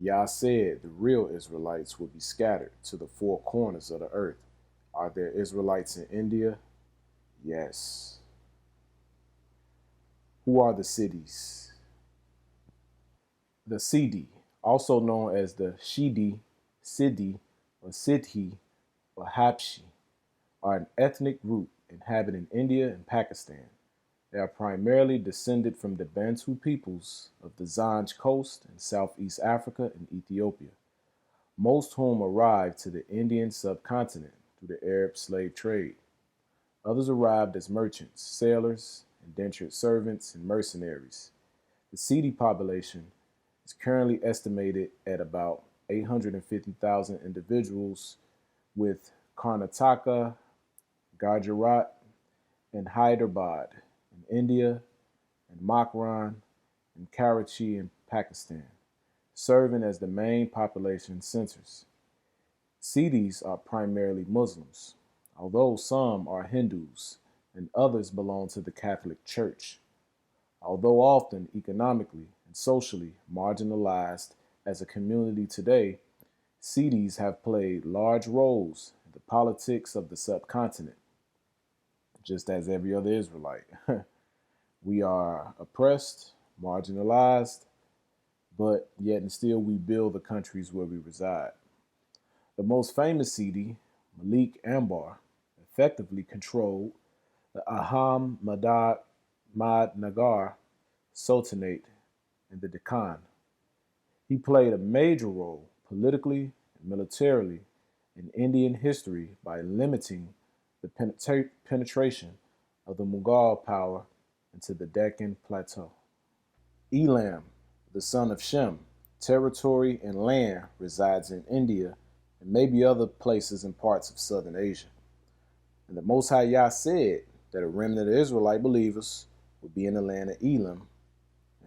Yah said the real Israelites would be scattered to the four corners of the earth. Are there Israelites in India? Yes. Who are the cities? The Siddi, also known as the Shidi, Siddi, or Sidhi, or Habshi, are an ethnic group inhabiting India and Pakistan. They are primarily descended from the Bantu peoples of the Zanj coast in southeast Africa and Ethiopia, most whom arrived to the Indian subcontinent through the Arab slave trade. Others arrived as merchants, sailors, indentured servants, and mercenaries. The Siddi population is currently estimated at about 850,000 individuals, with Karnataka, Gujarat, and Hyderabad in India, and Makran and Karachi in Pakistan, serving as the main population centers. Siddis are primarily Muslims, although some are Hindus and others belong to the Catholic Church. Although often economically and socially marginalized as a community today, Siddis have played large roles in the politics of the subcontinent, just as every other Israelite. We are oppressed, marginalized, but yet and still we build the countries where we reside. The most famous Siddi, Malik Ambar, effectively controlled the Ahmadnagar Sultanate in the Deccan. He played a major role politically and militarily in Indian history by limiting the penetration of the Mughal power into the Deccan Plateau. Elam, the son of Shem, territory and land resides in India and maybe other places in parts of southern Asia. And the Most High Yah said that a remnant of Israelite believers would be in the land of Elam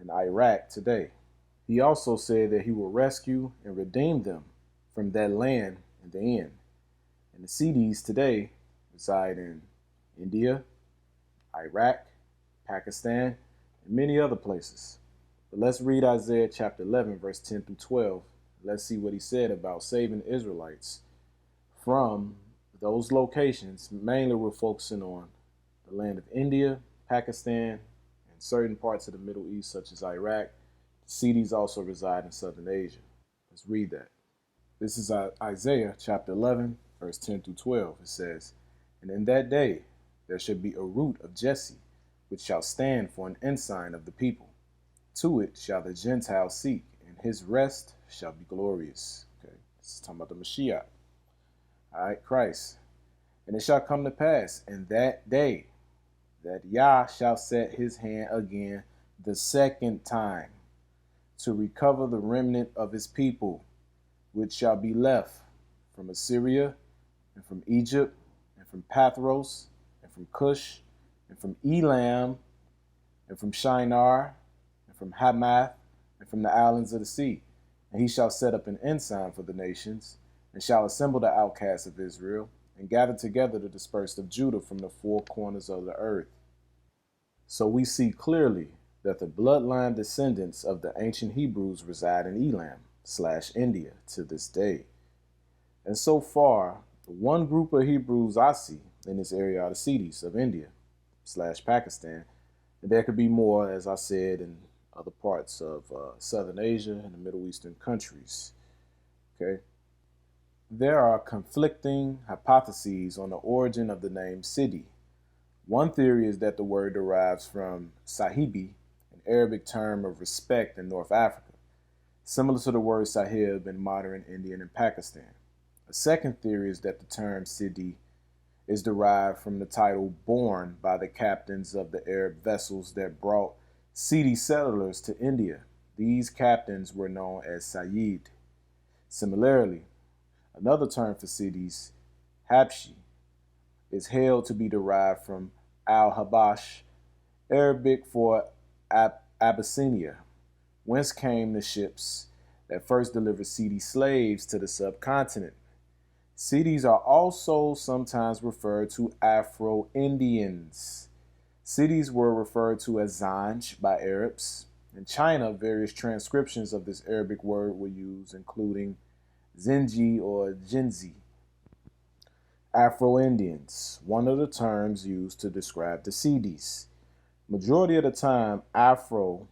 in Iraq today. He also said that he will rescue and redeem them from that land in the end. And the Siddis today reside in India, Iraq, Pakistan, and many other places. But let's read Isaiah chapter 11, verse 10 through 12. Let's see what he said about saving the Israelites from those locations. Mainly we're focusing on the land of India, Pakistan, and certain parts of the Middle East, such as Iraq. The Siddis also reside in southern Asia. Let's read that. This is Isaiah chapter 11, verse 10 through 12. It says, "And in that day there shall be a root of Jesse, which shall stand for an ensign of the people. To it shall the Gentiles seek, and his rest shall be glorious." Okay, this is talking about the Mashiach. All right, Christ. "And it shall come to pass in that day that Yah shall set his hand again the second time to recover the remnant of his people, which shall be left from Assyria, and from Egypt, and from Pathros, and from Cush, and from Elam, and from Shinar, and from Hamath, and from the islands of the sea. And he shall set up an ensign for the nations, and shall assemble the outcasts of Israel, and gather together the dispersed of Judah from the four corners of the earth." So we see clearly that the bloodline descendants of the ancient Hebrews reside in Elam/India to this day. And so far, the one group of Hebrews I see in this area are the Siddis of India/Pakistan. And there could be more, as I said, in other parts of Southern Asia and the Middle Eastern countries. Okay. There are conflicting hypotheses on the origin of the name Siddi. One theory is that the word derives from sahibi, an Arabic term of respect in North Africa, similar to the word sahib in modern India and Pakistan. A second theory is that the term Siddi is derived from the title borne by the captains of the Arab vessels that brought Siddi settlers to India. These captains were known as Sayyid. Similarly, another term for Siddis, Habshi, is held to be derived from al-Habash, Arabic for Abyssinia, whence came the ships that first delivered Siddi slaves to the subcontinent. Siddis are also sometimes referred to Afro Indians. Siddis were referred to as Zanj by Arabs, In China, various transcriptions of this Arabic word were used, including Zinji or Jinzi. Afro Indians, one of the terms used to describe the Siddis. Majority of the time, Afro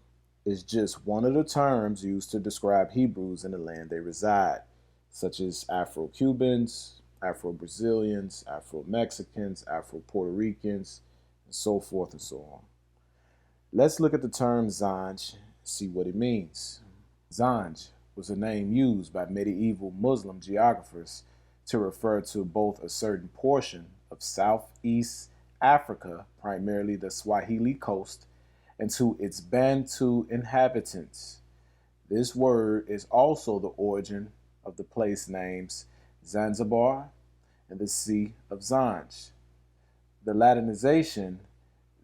is just one of the terms used to describe Hebrews in the land they reside, such as Afro-Cubans, Afro-Brazilians, Afro-Mexicans, Afro-Puerto Ricans, and so forth and so on. Let's look at the term Zanj, see what it means. Zanj was a name used by medieval Muslim geographers to refer to both a certain portion of Southeast Africa, primarily the Swahili coast, and to its Bantu inhabitants. This word is also the origin of the place names Zanzibar and the Sea of Zanj. The Latinization,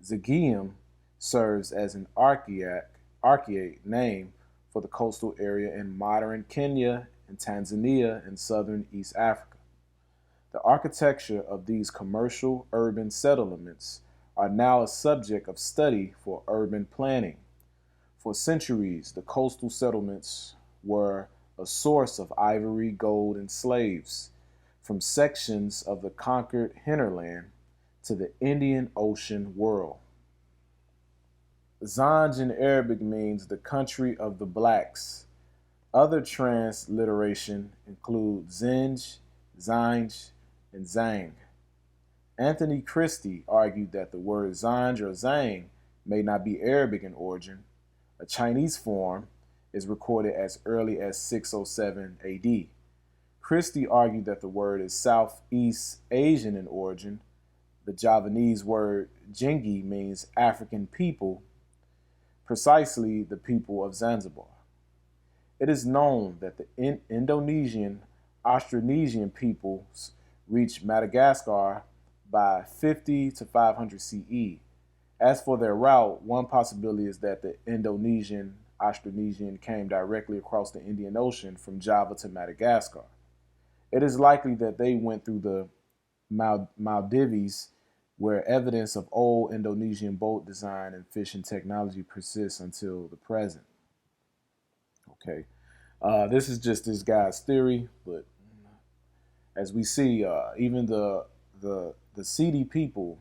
Zagium, serves as an archaic name for the coastal area in modern Kenya and Tanzania and southern East Africa. The architecture of these commercial urban settlements are now a subject of study for urban planning. For centuries, the coastal settlements were a source of ivory, gold, and slaves, from sections of the conquered hinterland to the Indian Ocean world. Zanj in Arabic means the country of the blacks. Other transliteration include Zinj, Zanj, and Zang. Anthony Christie argued that the word Zanj or Zang may not be Arabic in origin. A Chinese form is recorded as early as 607 AD. Christie argued that the word is Southeast Asian in origin. The Javanese word Jingi means African people, precisely the people of Zanzibar. It is known that the Indonesian Austronesian peoples reached Madagascar by 50 to 500 CE. As for their route, one possibility is that the Indonesian Austronesian came directly across the Indian Ocean from Java to Madagascar. It is likely that they went through the Maldives, where evidence of old Indonesian boat design and fishing technology persists until the present. Okay, this is just this guy's theory, but as we see, even the Siddi people,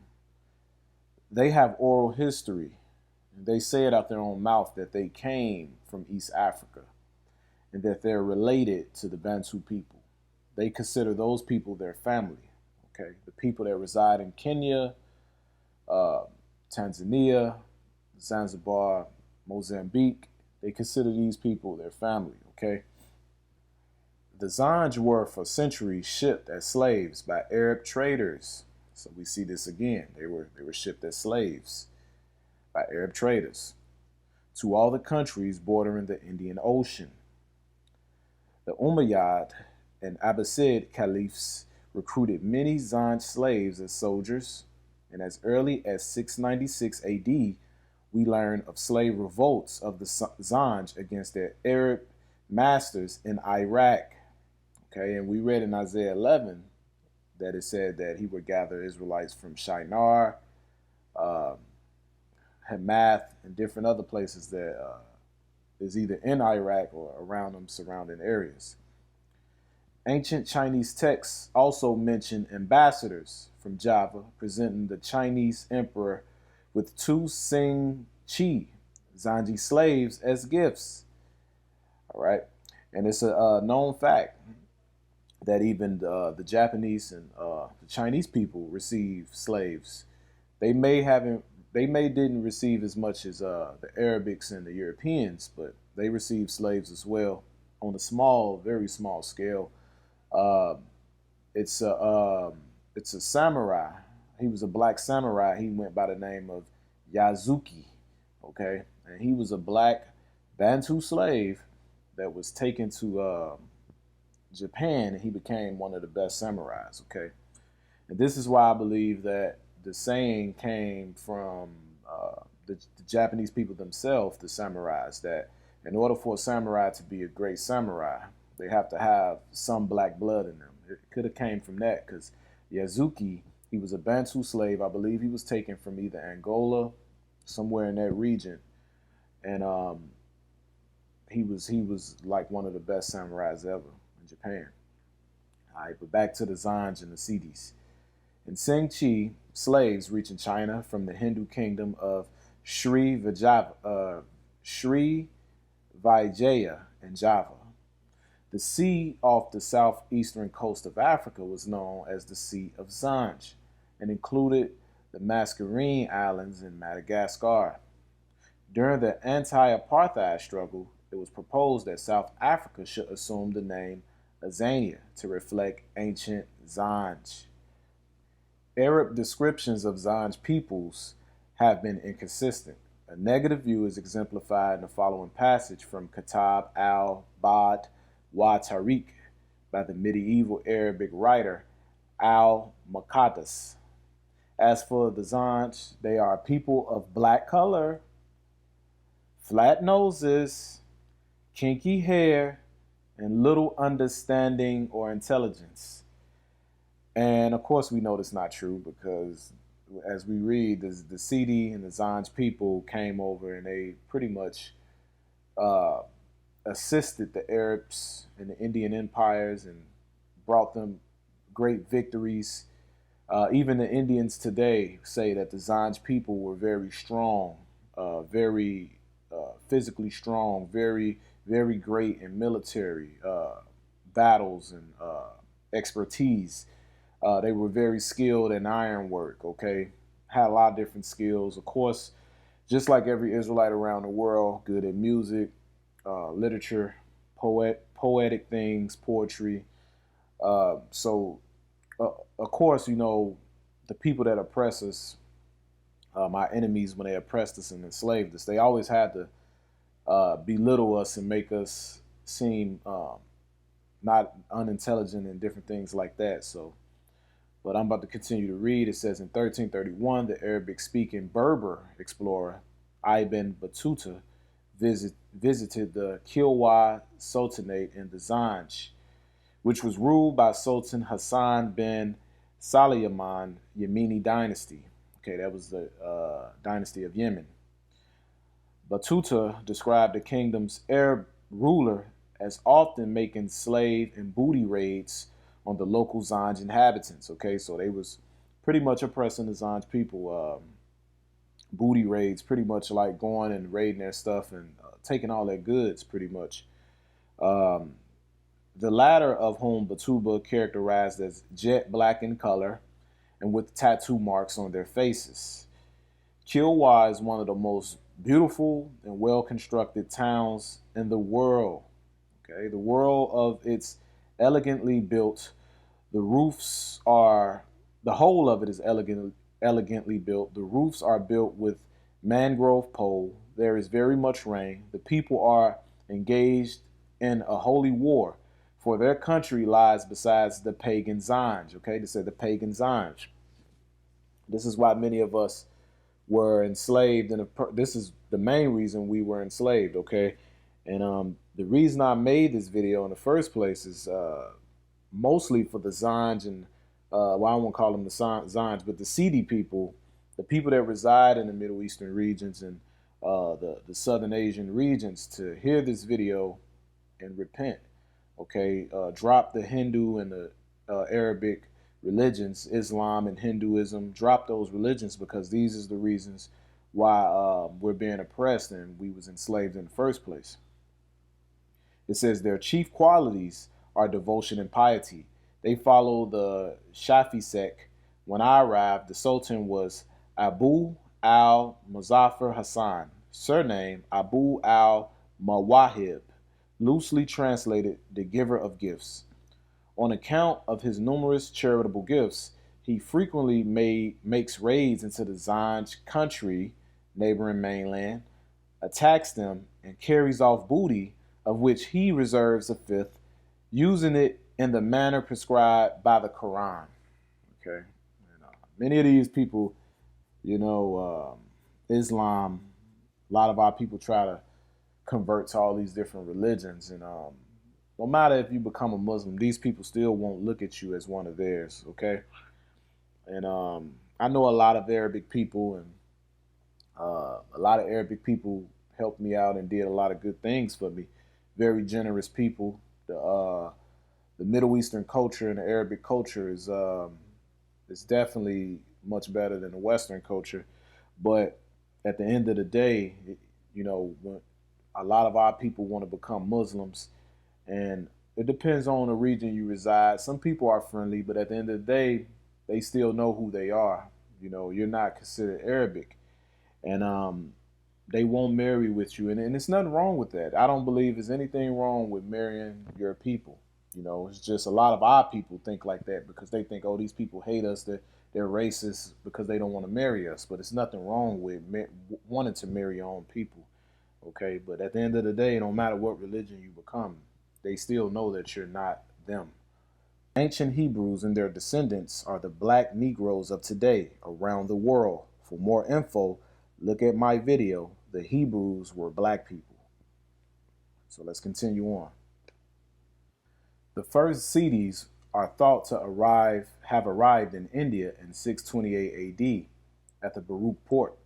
they have oral history. They say it out their own mouth that they came from East Africa and that they're related to the Bantu people. They consider those people their family. Okay, the people that reside in Kenya, Tanzania, Zanzibar, Mozambique, they consider these people their family. Okay. The Zanj were for centuries shipped as slaves by Arab traders. So we see this again. They were shipped as slaves by Arab traders to all the countries bordering the Indian Ocean. The Umayyad and Abbasid caliphs recruited many Zanj slaves as soldiers, and as early as 696 AD, we learn of slave revolts of the Zanj against their Arab masters in Iraq. Okay, and we read in Isaiah 11 that it said that he would gather Israelites from Shinar, Hamath, and different other places that is either in Iraq or around them surrounding areas. Ancient Chinese texts also mention ambassadors from Java presenting the Chinese emperor with 2 Sing Chi, Zanji slaves, as gifts. All right, and it's a known fact that even the Japanese and the Chinese people receive slaves. They may didn't receive as much as the Arabics and the Europeans, but they received slaves as well on a small, very small scale. It's a samurai. He was a black samurai. He went by the name of Yazuki. Okay, and he was a black Bantu slave that was taken to Japan, and he became one of the best samurais. Okay, and this is why I believe that the saying came from the Japanese people themselves, the samurais, that in order for a samurai to be a great samurai, they have to have some black blood in them. It could have came from that, because Yazuki, he was a Bantu slave. I believe he was taken from either Angola, somewhere in that region, and he was like one of the best samurais ever in Japan. All right, but back to the Zanj and the Siddis. In Sing Chi, slaves reaching China from the Hindu kingdom of Sri Vijaya and Java. The sea off the southeastern coast of Africa was known as the Sea of Zanj and included the Mascarene Islands in Madagascar. During the anti-apartheid struggle, it was proposed that South Africa should assume the name Azania to reflect ancient Zanj. Arab descriptions of Zanj peoples have been inconsistent. A negative view is exemplified in the following passage from Kitab al-Bad wa Tariq by the medieval Arabic writer al-Muqaddas. As for the Zanj, they are people of black color, flat noses, kinky hair, and little understanding or intelligence. And of course, we know that's not true because as we read, the Siddi and the Zanj people came over and they pretty much uh, assisted the Arabs and the Indian empires and brought them great victories. Even the Indians today say that the Zanj people were very strong, very physically strong, very, very great in military battles and expertise. They were very skilled in ironwork, okay? Had a lot of different skills. Of course, just like every Israelite around the world, good at music, literature, poetic things, poetry. So, of course, you know, the people that oppress us, our enemies, when they oppressed us and enslaved us, they always had to belittle us and make us seem not unintelligent and different things like that. So, but I'm about to continue to read. It says in 1331, the Arabic-speaking Berber explorer Ibn Battuta visited the Kilwa Sultanate in the Zanj, which was ruled by Sultan Hassan bin Sulayman Yemeni dynasty. Okay, that was the dynasty of Yemen. Battuta described the kingdom's Arab ruler as often making slave and booty raids on the local Zanj inhabitants. Okay, so they was pretty much oppressing the Zanj people. Booty raids, pretty much like going and raiding their stuff and taking all their goods, pretty much. Um, the latter of whom Batuba characterized as jet black in color and with tattoo marks on their faces. Kilwa is one of the most beautiful and well-constructed towns in the world. Okay, the world of its elegantly built. The whole of it is elegantly built. The roofs are built with mangrove pole. There is very much rain. The people are engaged in a holy war, for their country lies besides the pagan Zanj. Okay, they said the pagan Zanj. This is why many of us were enslaved, and this is the main reason we were enslaved. Okay, and the reason I made this video in the first place is mostly for the Zanj and well, I won't call them the Zanj, but the Siddi people, the people that reside in the Middle Eastern regions and the Southern Asian regions, to hear this video and repent. Okay, drop the Hindu and the Arabic religions, Islam and Hinduism. Drop those religions because these is the reasons why we're being oppressed and we was enslaved in the first place. It says their chief qualities are devotion and piety. They follow the Shafi sect. When I arrived, the Sultan was Abu al-Muzaffar Hassan, surname Abu al-Mawahib, loosely translated the giver of gifts. On account of his numerous charitable gifts, he frequently makes raids into the Zanj country, neighboring mainland, attacks them, and carries off booty, of which he reserves a fifth, using it in the manner prescribed by the Quran. Okay, many of these people, Islam, a lot of our people try to convert to all these different religions, and no matter if you become a Muslim, these people still won't look at you as one of theirs. Okay, and I know a lot of Arabic people, and a lot of Arabic people helped me out and did a lot of good things for me. Very generous people. The Middle Eastern culture and the Arabic culture is definitely much better than the Western culture. But at the end of the day, when a lot of our people want to become Muslims, and it depends on the region you reside. Some people are friendly, but at the end of the day, they still know who they are. You're not considered Arabic, and they won't marry with you, and it's nothing wrong with that. I don't believe there's anything wrong with marrying your people. It's just a lot of our people think like that because they think, oh, these people hate us. They're racist because they don't want to marry us. But it's nothing wrong with wanting to marry your own people. Okay, but at the end of the day, no matter what religion you become, they still know that you're not them. Ancient Hebrews and their descendants are the black Negroes of today around the world. For more info, look at my video, The Hebrews Were Black People. So let's continue on. The first Siddis are thought to have arrived in India in 628 AD at the Baruch port.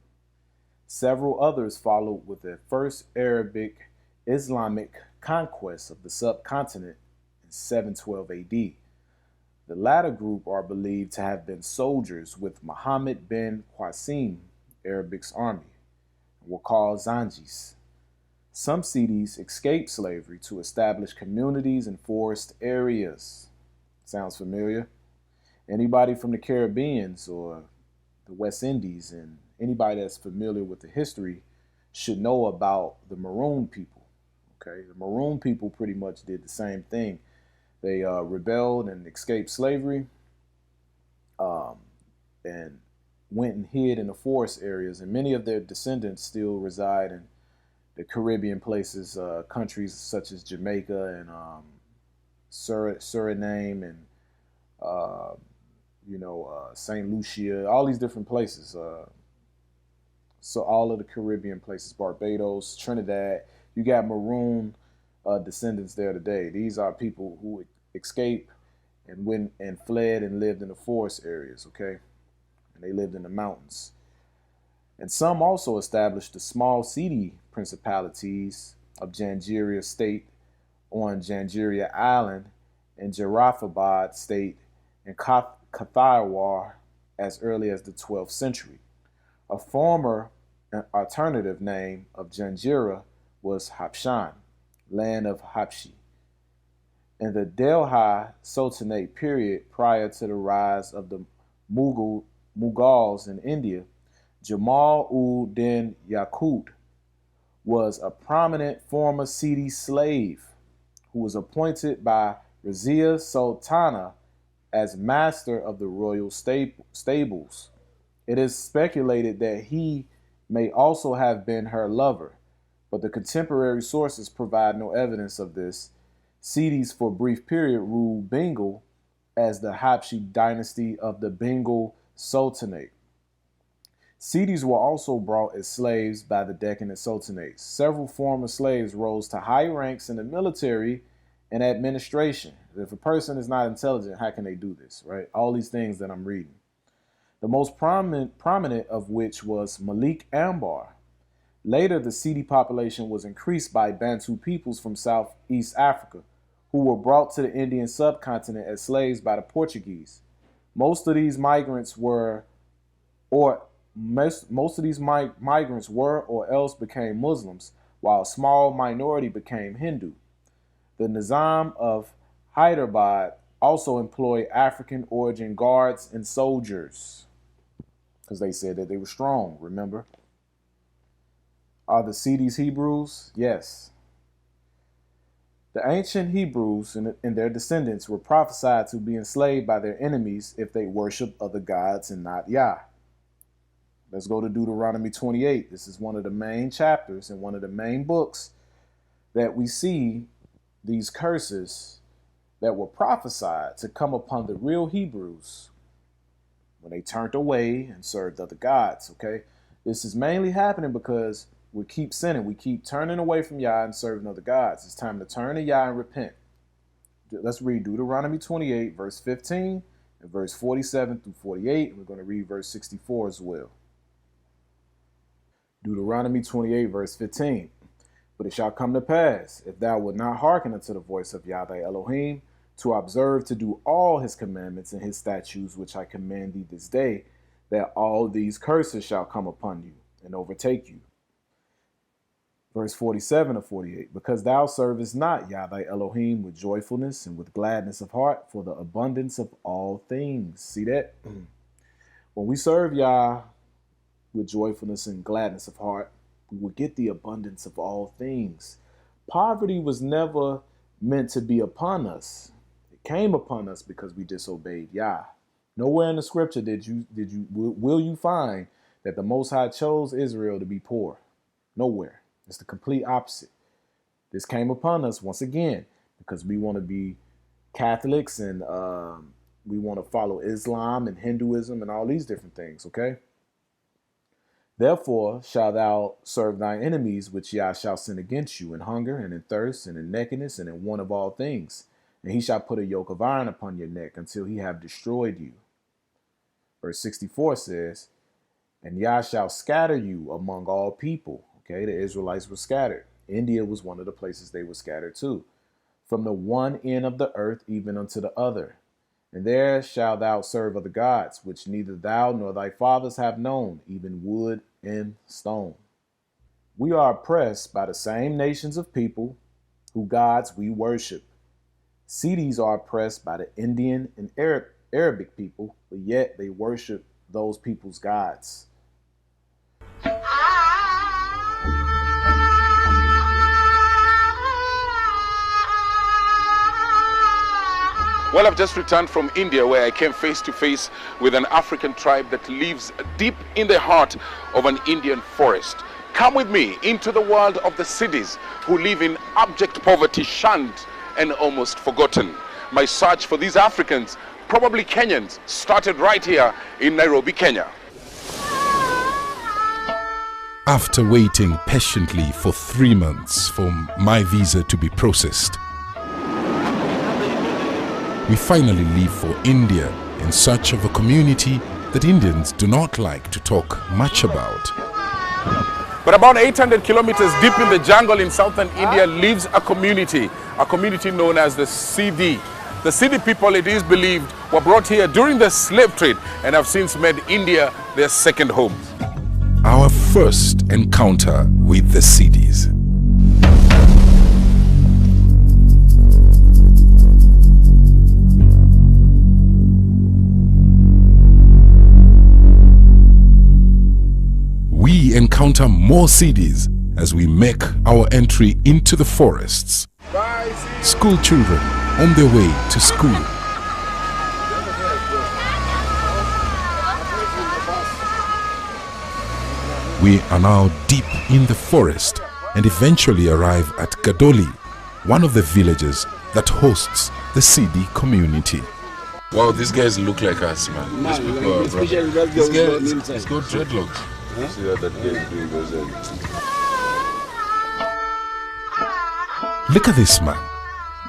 Several others followed with the first Arabic Islamic conquest of the subcontinent in 712 AD. The latter group are believed to have been soldiers with Muhammad bin Qasim, Arabic's army, and were called Zanjis. Some Siddis escaped slavery to establish communities in forest areas. Sounds familiar? Anybody from the Caribbeans or the West Indies and anybody that's familiar with the history should know about the Maroon people. Okay, the Maroon people pretty much did the same thing. They rebelled and escaped slavery, and went and hid in the forest areas. And many of their descendants still reside in the Caribbean places, countries such as Jamaica and Suriname and Saint Lucia, all these different places. So all of the Caribbean places, Barbados, Trinidad, you got Maroon descendants there today. These are people who escaped and went and fled and lived in the forest areas, okay? And they lived in the mountains. And some also established the small Siddi principalities of Janjiria state on Janjiria Island and Jarafabad state in Kathiawar as early as the 12th century. A former alternative name of Janjira was Habshan, land of Habshi. In the Delhi Sultanate period prior to the rise of the Mughals in India, Jamal-ud-Din Yaqut was a prominent former Siddi slave who was appointed by Razia Sultana as master of the royal stables. It is speculated that he may also have been her lover, but the contemporary sources provide no evidence of this. Siddis for a brief period ruled Bengal as the Habshi dynasty of the Bengal Sultanate. Siddis were also brought as slaves by the Deccan Sultanates. Several former slaves rose to high ranks in the military and administration. If a person is not intelligent, how can they do this, right? All these things that I'm reading. The most prominent of which was Malik Ambar. Later, the Siddi population was increased by Bantu peoples from Southeast Africa, who were brought to the Indian subcontinent as slaves by the Portuguese. Most of these migrants were or else became Muslims, while a small minority became Hindu. The Nizam of Hyderabad also employed African origin guards and soldiers because they said that they were strong, remember? Are the Siddis Hebrews? Yes. The ancient Hebrews and their descendants were prophesied to be enslaved by their enemies if they worshiped other gods and not Yah. Let's go to Deuteronomy 28. This is one of the main chapters and one of the main books that we see these curses that were prophesied to come upon the real Hebrews when they turned away and served other gods, okay? This is mainly happening because we keep sinning. We keep turning away from Yah and serving other gods. It's time to turn to Yah and repent. Let's read Deuteronomy 28, verse 15, and verse 47 through 48. And we're going to read verse 64 as well. Deuteronomy 28, verse 15. But it shall come to pass, if thou wilt not hearken unto the voice of Yah thy Elohim, to observe to do all his commandments and his statutes which I command thee this day, that all these curses shall come upon you and overtake you. Verse 47 of 48, because thou servest not Yah thy Elohim with joyfulness and with gladness of heart for the abundance of all things. See that? When we serve Yah with joyfulness and gladness of heart, we will get the abundance of all things. Poverty was never meant to be upon us. It came upon us because we disobeyed Yah. Nowhere in the scripture will you find that the Most High chose Israel to be poor. Nowhere. It's the complete opposite. This came upon us once again because we want to be Catholics and we want to follow Islam and Hinduism and all these different things, okay? Therefore shalt thou serve thine enemies, which Yah shall send against you in hunger and in thirst and in nakedness and in want of all things. And he shall put a yoke of iron upon your neck until he have destroyed you. Verse 64 says, and Yah shall scatter you among all people. Okay, the Israelites were scattered. India was one of the places they were scattered to, from the one end of the earth even unto the other. And there shalt thou serve other gods, which neither thou nor thy fathers have known, even wood and stone. We are oppressed by the same nations of people whose gods we worship. Siddis are oppressed by the Indian and Arabic people, but yet they worship those people's gods. Well, I've just returned from India, where I came face to face with an African tribe that lives deep in the heart of an Indian forest. Come with me into the world of the Siddis, who live in abject poverty, shunned and almost forgotten. My search for these Africans, probably Kenyans, started right here in Nairobi, Kenya. After waiting patiently for 3 months for my visa to be processed, we finally leave for India in search of a community that Indians do not like to talk much about. But about 800 kilometers deep in the jungle in southern India lives a community known as the Siddi. The Siddi people, it is believed, were brought here during the slave trade and have since made India their second home. Our first encounter with the Siddis. We encounter more Siddis as we make our entry into the forests. School children on their way to school. We are now deep in the forest and eventually arrive at Gadoli, one of the villages that hosts the Siddi community. Wow, these guys look like us, man. These people are This guy has got dreadlocks. Huh? See how that guy is doing those Look at this man,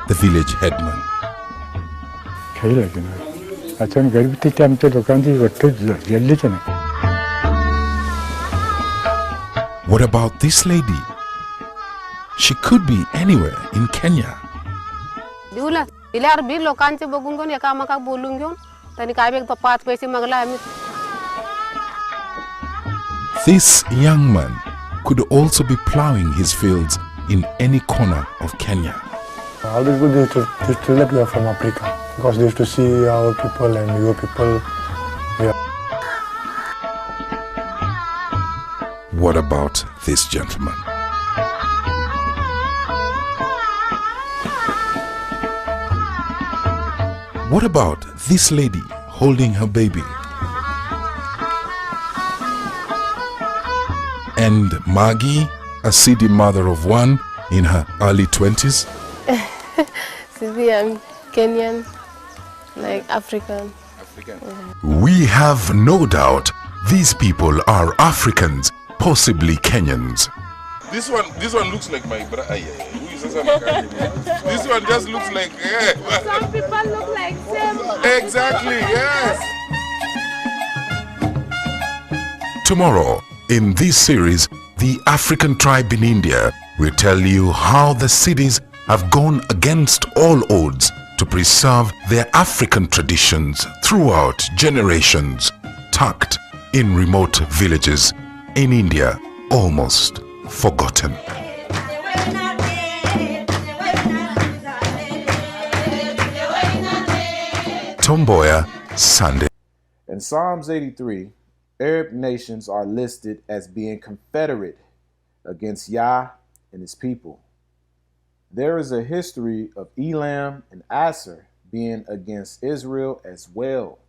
the village headman. What about this lady? She could be anywhere in Kenya. This young man could also be plowing his fields in any corner of Kenya. All these people used to that we are from Africa because they used to see our people and your people. Yeah. What about this gentleman? What about this lady holding her baby? And Maggie, a Siddi mother of one in her early 20s? Siddi, I'm Kenyan, like African. We have no doubt these people are Africans, possibly Kenyans. This one looks like my brother. This one just looks like. Some people look like same. Exactly, yes. Tomorrow, in this series, the African tribe in India, we tell you how the Siddis have gone against all odds to preserve their African traditions throughout generations, tucked in remote villages in India, almost forgotten. Tomboya, Sunday. In Psalms 83, Arab nations are listed as being confederate against Yah and his people. There is a history of Elam and Asser being against Israel as well,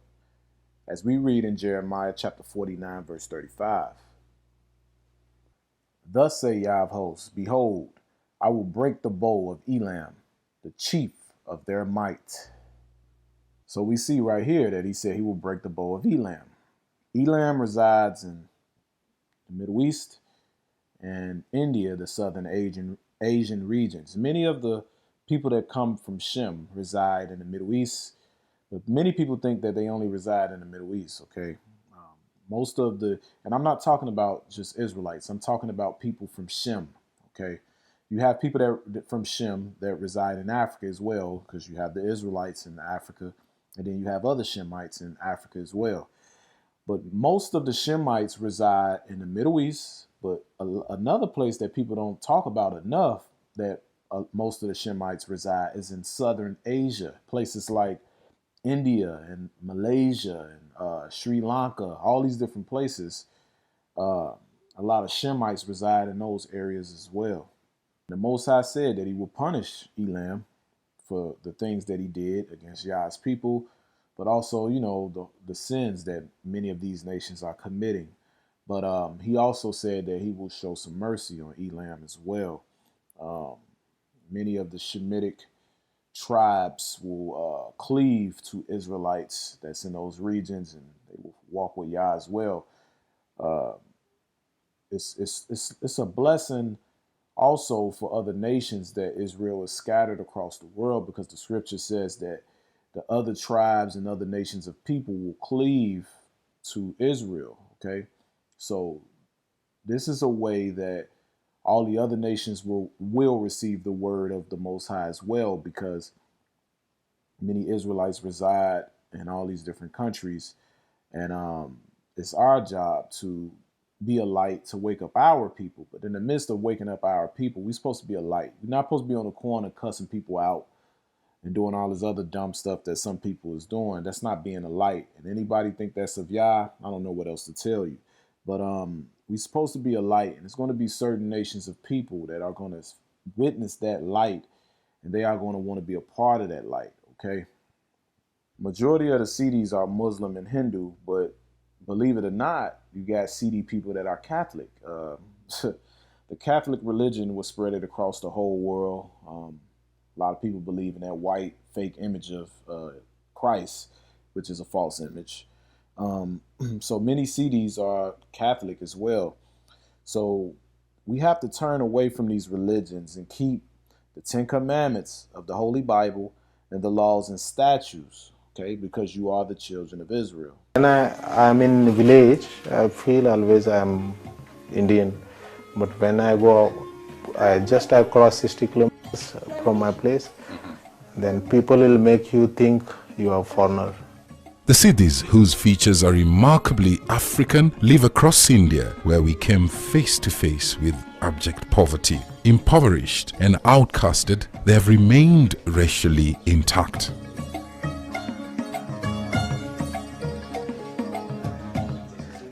as we read in Jeremiah chapter 49, verse 35. Thus say Yah of hosts, behold, I will break the bow of Elam, the chief of their might. So we see right here that he said he will break the bow of Elam. Elam resides in the Middle East and India, the southern Asian regions. Many of the people that come from Shem reside in the Middle East, but many people think that they only reside in the Middle East, okay? Most of the, and I'm not talking about just Israelites, I'm talking about people from Shem, okay? You have people that from Shem that reside in Africa as well, because you have the Israelites in Africa, and then you have other Shemites in Africa as well. But most of the Shemites reside in the Middle East, but another place that people don't talk about enough that most of the Shemites reside is in Southern Asia, places like India and Malaysia and Sri Lanka, all these different places. A lot of Shemites reside in those areas as well. The Most High said that he will punish Elam for the things that he did against Yah's people, but also, you know, the sins that many of these nations are committing. But he also said that he will show some mercy on Elam as well. Many of the Shemitic tribes will cleave to Israelites that's in those regions, and they will walk with Yah as well. It's a blessing also for other nations that Israel is scattered across the world, because the scripture says that the other tribes and other nations of people will cleave to Israel, okay? So this is a way that all the other nations will receive the word of the Most High as well, because many Israelites reside in all these different countries. And it's our job to be a light to wake up our people. But in the midst of waking up our people, we're supposed to be a light. We're not supposed to be on the corner cussing people out and doing all this other dumb stuff that some people is doing. That's not being a light. And anybody think that's of Yah, I don't know what else to tell you. But we're supposed to be a light, and it's going to be certain nations of people that are going to witness that light, and they are going to want to be a part of that light, okay? Majority of the Siddis are Muslim and Hindu, but believe it or not, you got Siddi people that are Catholic. The Catholic religion was spread across the whole world. A lot of people believe in that white fake image of Christ, which is a false image. So many Siddis are Catholic as well. So we have to turn away from these religions and keep the 10 Commandments of the Holy Bible and the laws and statutes, okay? Because you are the children of Israel. When I'm in the village, I feel always I'm Indian. But when I go, I cross 60 kilometers from my place, then people will make you think you are a foreigner. The Siddis, whose features are remarkably African, live across India, where we came face to face with abject poverty. Impoverished and outcasted, they have remained racially intact.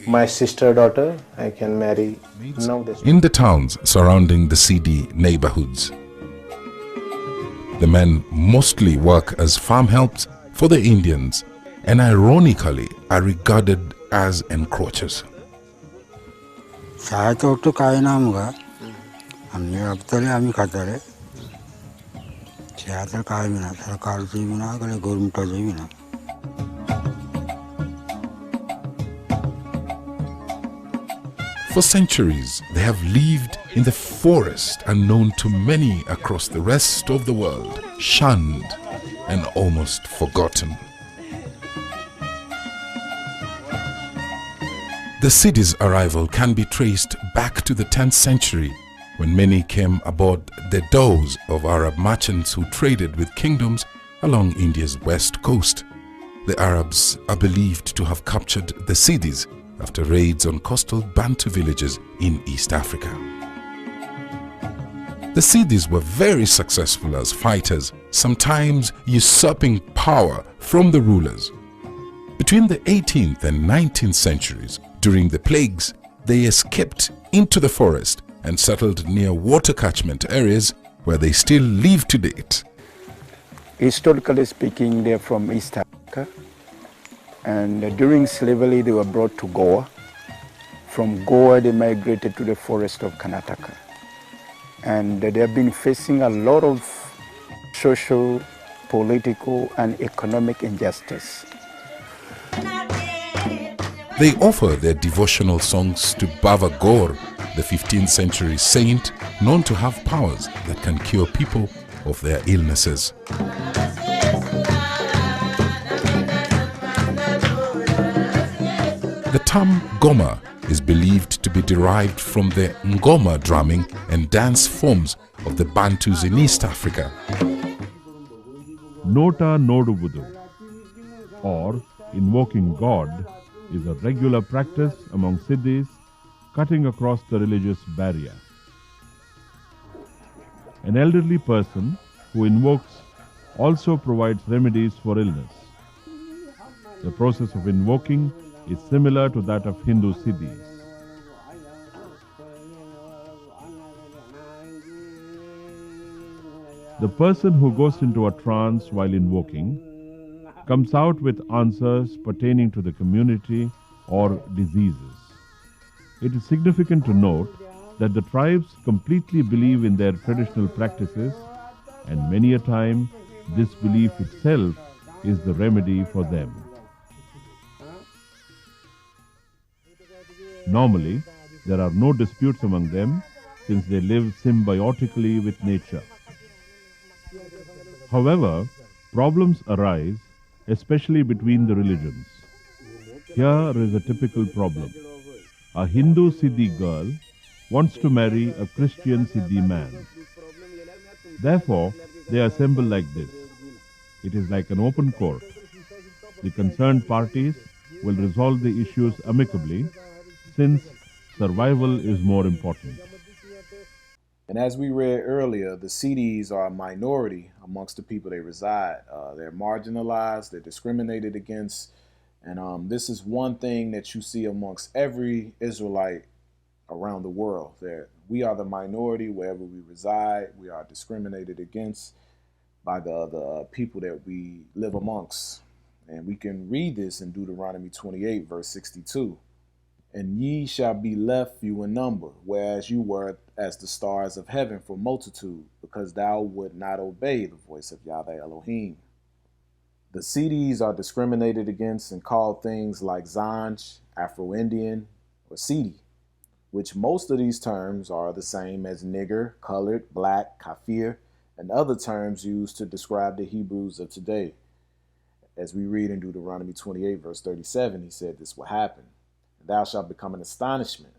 My sister daughter, I can marry now. In the towns surrounding the Siddi neighborhoods, the men mostly work as farm helps for the Indians, and ironically are regarded as encroachers. For centuries, they have lived in the forest, unknown to many across the rest of the world, shunned and almost forgotten. The Siddi's arrival can be traced back to the 10th century, when many came aboard the dhows of Arab merchants who traded with kingdoms along India's west coast. The Arabs are believed to have captured the Siddis after raids on coastal Bantu villages in East Africa. The Siddis were very successful as fighters, sometimes usurping power from the rulers. Between the 18th and 19th centuries, during the plagues, they escaped into the forest and settled near water catchment areas where they still live to date. Historically speaking, they're from East Africa, and during slavery they were brought to Goa. From Goa they migrated to the forest of Karnataka, and they have been facing a lot of social, political and economic injustice. They offer their devotional songs to Baba Gaur, the 15th century saint known to have powers that can cure people of their illnesses. The term Goma is believed to be derived from the Ngoma drumming and dance forms of the Bantus in East Africa. Nota Nodubudu, or invoking God, is a regular practice among Siddis, cutting across the religious barrier. An elderly person who invokes also provides remedies for illness. The process of invoking is similar to that of Hindu Siddhis. The person who goes into a trance while invoking comes out with answers pertaining to the community or diseases. It is significant to note that the tribes completely believe in their traditional practices, and many a time this belief itself is the remedy for them. Normally, there are no disputes among them since they live symbiotically with nature. However, problems arise, especially between the religions. Here is a typical problem. A Hindu Siddhi girl wants to marry a Christian Siddhi man. Therefore, they assemble like this. It is like an open court. The concerned parties will resolve the issues amicably, since survival is more important. And as we read earlier, the Siddis are a minority amongst the people they reside. They're marginalized, they're discriminated against, and this is one thing that you see amongst every Israelite around the world. That we are the minority wherever we reside. We are discriminated against by the other people that we live amongst. And we can read this in Deuteronomy 28, verse 62. And ye shall be left few in number, whereas you were as the stars of heaven for multitude, because thou would not obey the voice of Yahweh Elohim. The Siddis are discriminated against and called things like Zanj, Afro Indian, or Siddi, which most of these terms are the same as nigger, colored, black, kafir, and other terms used to describe the Hebrews of today. As we read in Deuteronomy 28, verse 37, he said this will happen. Thou shalt become an astonishment.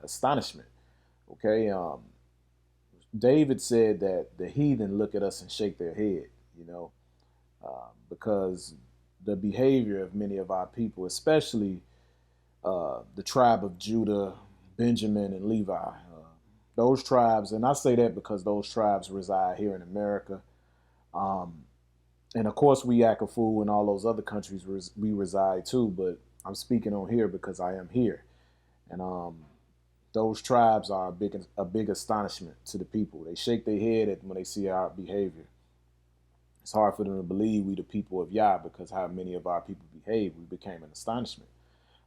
Okay, David said that the heathen look at us and shake their head, because the behavior of many of our people, especially the tribe of Judah, Benjamin, and Levi, those tribes, and I say that because those tribes reside here in America. And of course, we act a fool in all those other countries we reside too, but I'm speaking on here because I am here. And those tribes are a big astonishment to the people. They shake their head when they see our behavior. It's hard for them to believe we the people of Yah, because how many of our people behave, we became an astonishment.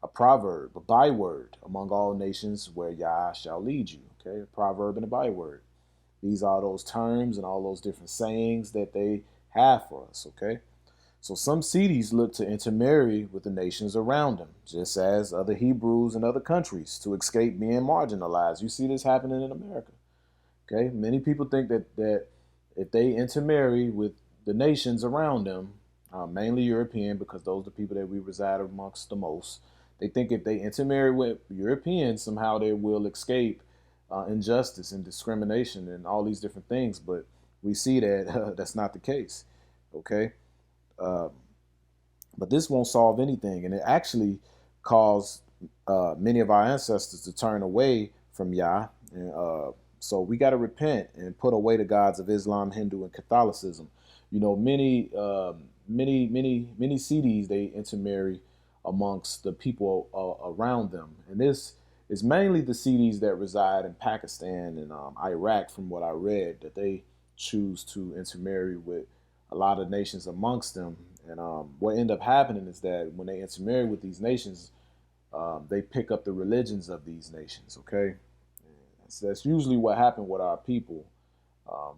A proverb, a byword among all nations where Yah shall lead you. Okay, a proverb and a byword. These are those terms and all those different sayings that they have for us. Okay. So some Siddis look to intermarry with the nations around them, just as other Hebrews in other countries, to escape being marginalized. You see this happening in America. Okay, many people think that if they intermarry with the nations around them, mainly European, because those are the people that we reside amongst the most, They think if they intermarry with Europeans, somehow they will escape injustice and discrimination and all these different things. But we see that that's not the case. Okay. Um, but this won't solve anything. And it actually caused many of our ancestors to turn away from Yah. And, so we got to repent and put away the gods of Islam, Hindu, and Catholicism. You know, many Siddis, they intermarry amongst the people around them. And this is mainly the Siddis that reside in Pakistan and Iraq, from what I read, that they choose to intermarry with a lot of nations amongst them. And what end up happening is that when they intermarry with these nations, they pick up the religions of these nations, okay? So that's usually what happened with our people.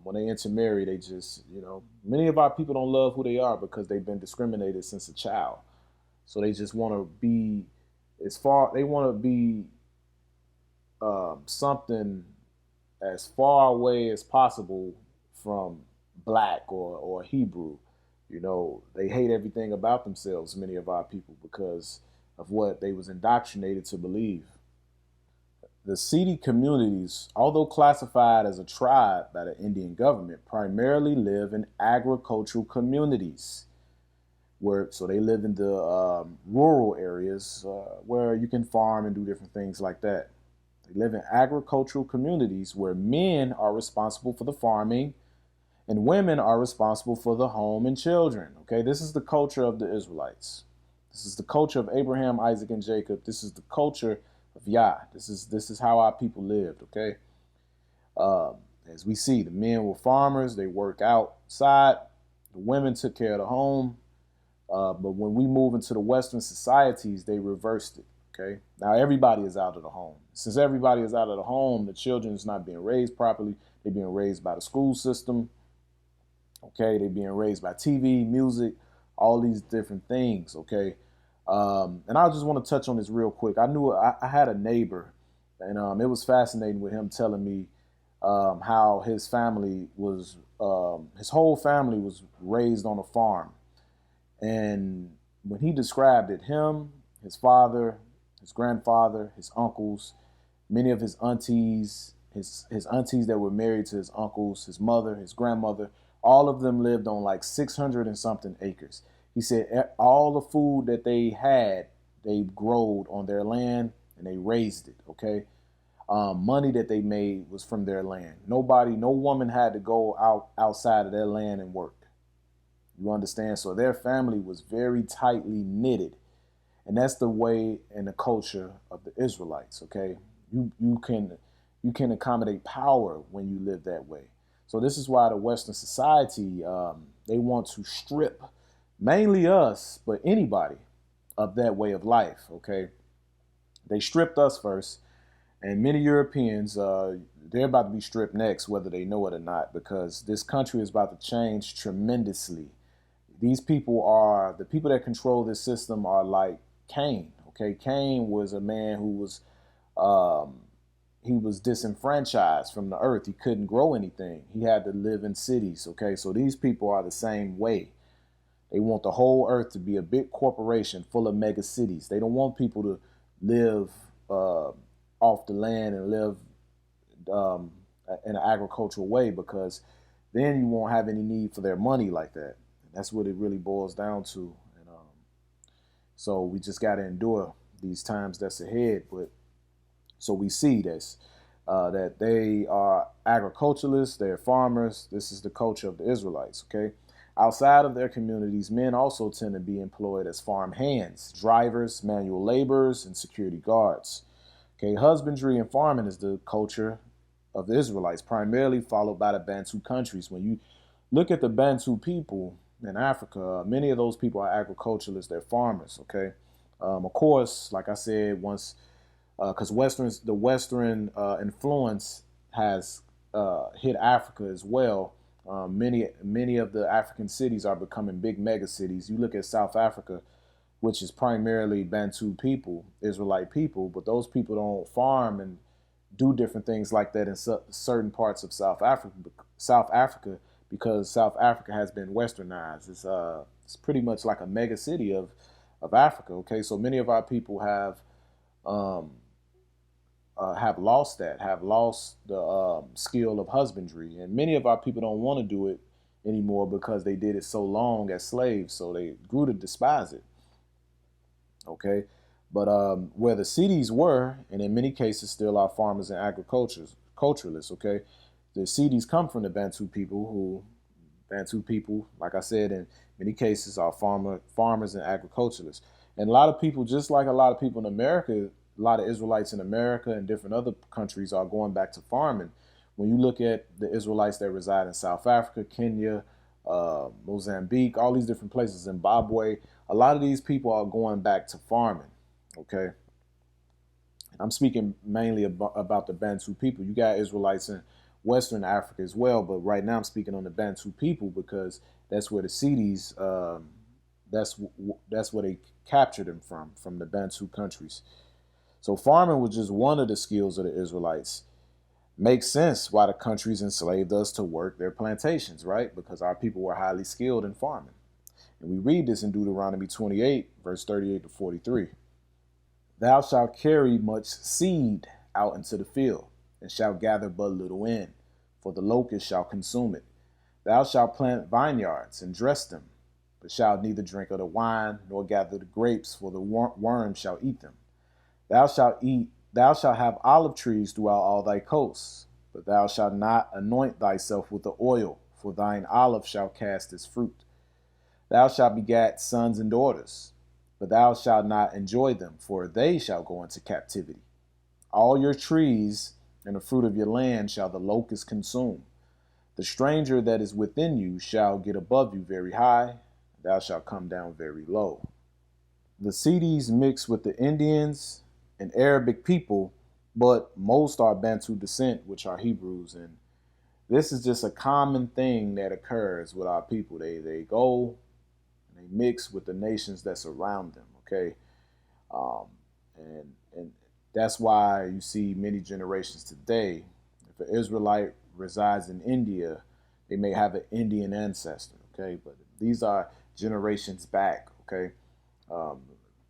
When they intermarry, they just, you know, many of our people don't love who they are because they've been discriminated since a child. So they just want to be they want to be something as far away as possible from black or Hebrew. You know, they hate everything about themselves, many of our people, because of what they was indoctrinated to believe. The Siddi communities, although classified as a tribe by the Indian government, primarily live in agricultural communities. So they live in the rural areas where you can farm and do different things like that. They live in agricultural communities where men are responsible for the farming and women are responsible for the home and children. Okay, this is the culture of the Israelites. This is the culture of Abraham, Isaac, and Jacob. This is the culture of Yah. This is how our people lived. Okay, as we see, the men were farmers. They work outside. The women took care of the home. But when we move into the Western societies, they reversed it. Okay, now everybody is out of the home. Since everybody is out of the home, the children is not being raised properly. They're being raised by the school system. Okay, they're being raised by TV, music, all these different things. Okay, and I just want to touch on this real quick. I had a neighbor, and it was fascinating with him telling me how his family was, his whole family was raised on a farm. And when he described it, him, his father, his grandfather, his uncles, many of his aunties, his aunties that were married to his uncles, his mother, his grandmother, all of them lived on like 600 and something acres. He said all the food that they had, they growed on their land and they raised it, okay? Money that they made was from their land. No woman had to go outside of their land and work. You understand? So their family was very tightly knitted. And that's the way and the culture of the Israelites, okay? You can accommodate power when you live that way. So this is why the Western society, they want to strip mainly us, but anybody, of that way of life, okay? They stripped us first, and many Europeans, they're about to be stripped next, whether they know it or not, because this country is about to change tremendously. These people the people that control this system are like Cain, okay? Cain was a man who was, he was disenfranchised from the earth. He couldn't grow anything. He had to live in cities, okay? So these people are the same way. They want the whole earth to be a big corporation full of mega cities. They don't want people to live off the land and live in an agricultural way, because then you won't have any need for their money like that. And that's what it really boils down to. And so we just got to endure these times that's ahead. But so we see this, that they are agriculturalists, they're farmers. This is the culture of the Israelites, okay? Outside of their communities, men also tend to be employed as farm hands, drivers, manual laborers, and security guards. Okay, husbandry and farming is the culture of the Israelites, primarily followed by the Bantu countries. When you look at the Bantu people in Africa, many of those people are agriculturalists, they're farmers, okay? Of course, like I said, once, because the Western influence has hit Africa as well. Many of the African cities are becoming big mega cities. You look at South Africa, which is primarily Bantu people, Israelite people, but those people don't farm and do different things like that in certain parts of South Africa, because South Africa has been westernized. It's pretty much like a mega city of of Africa. Okay, so many of our people have lost that, have lost the skill of husbandry, and many of our people don't want to do it anymore because they did it so long as slaves, so they grew to despise it. Okay, but where the Siddis were, and in many cases still are farmers and agriculturalists. Okay, the Siddis come from the Bantu people, like I said, in many cases are farmers and agriculturalists. And a lot of people, just like a lot of people in America, a lot of Israelites in America and different other countries are going back to farming. When you look at the Israelites that reside in South Africa, Kenya, Mozambique, all these different places, Zimbabwe, a lot of these people are going back to farming. Okay, I'm speaking mainly about the Bantu people. You got Israelites in Western Africa as well, but right now I'm speaking on the Bantu people because that's where the Siddis, that's where they captured them from the Bantu countries. So farming was just one of the skills of the Israelites. Makes sense why the countries enslaved us to work their plantations, right? Because our people were highly skilled in farming. And we read this in Deuteronomy 28, verse 38 to 43. Thou shalt carry much seed out into the field, and shalt gather but little in, for the locust shall consume it. Thou shalt plant vineyards and dress them, but shalt neither drink of the wine, nor gather the grapes, for the worm shall eat them. Thou shalt have olive trees throughout all thy coasts, but thou shalt not anoint thyself with the oil, for thine olive shall cast its fruit. Thou shalt begat sons and daughters, but thou shalt not enjoy them, for they shall go into captivity. All your trees and the fruit of your land shall the locust consume. The stranger that is within you shall get above you very high, thou shalt come down very low. The Siddis mix with the Indians and Arabic people, but most are Bantu descent, which are Hebrews. And this is just a common thing that occurs with our people. They go and they mix with the nations that surround them, okay? And that's why you see many generations today, if an Israelite resides in India, they may have an Indian ancestor, okay? But these are generations back, okay?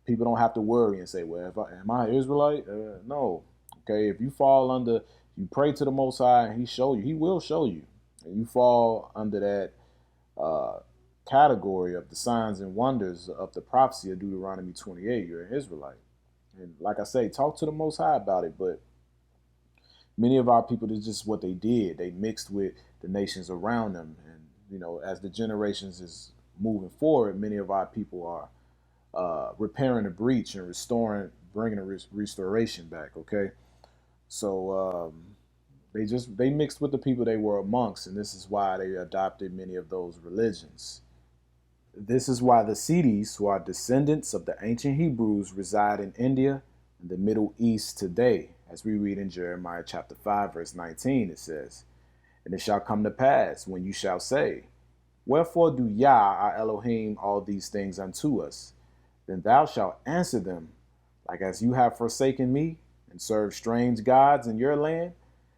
People don't have to worry and say, well, am I an Israelite? No. Okay, if you fall under, you pray to the Most High and He will show you. And you fall under that category of the signs and wonders of the prophecy of Deuteronomy 28, you're an Israelite. And like I say, talk to the Most High about it. But many of our people, that's just what they did. They mixed with the nations around them. And, you know, as the generations is moving forward, many of our people are repairing the breach and bringing a restoration back. Okay, so they mixed with the people they were amongst, and this is why they adopted many of those religions. This is why the Siddis, who are descendants of the ancient Hebrews, reside in India and the Middle East today. As we read in Jeremiah chapter 5, verse 19, it says, "And it shall come to pass when you shall say, Wherefore do Yah our Elohim all these things unto us? Then thou shalt answer them, like as you have forsaken me and served strange gods in your land,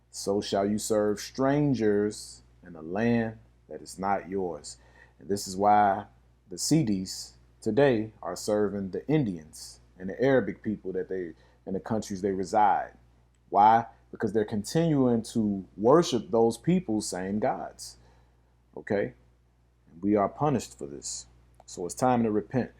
so shall you serve strangers in a land that is not yours." And this is why the Siddis today are serving the Indians and the Arabic people in the countries they reside. Why? Because they're continuing to worship those people's same gods. Okay? And we are punished for this. So it's time to repent.